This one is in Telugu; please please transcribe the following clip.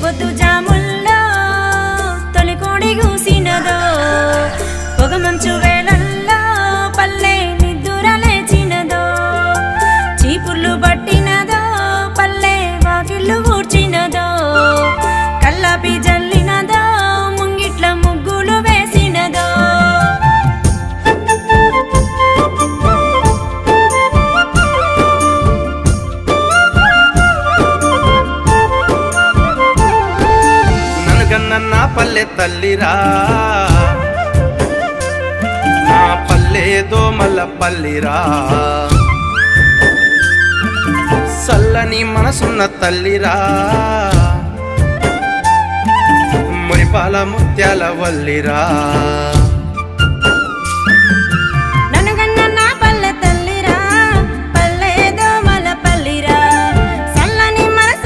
పొద్దు జాముల్లో తొలికోడి కూసినదో పొగమంచు వేళల్లో పల్లె నిద్దుర లేచినదో చీపుర్లు పట్టినదో పల్లె వాకిళ్ళు ఊడ్చినదో కల్లాపి జల్లినదో ముంగిట్ల ముగ్గులు వేసినదో నన్న పల్లె తల్లిరా నా పల్లె దోమల పల్లిరా సల్లని మనసున్న తల్లిరా మురిపాల ముత్యాల వల్లిరా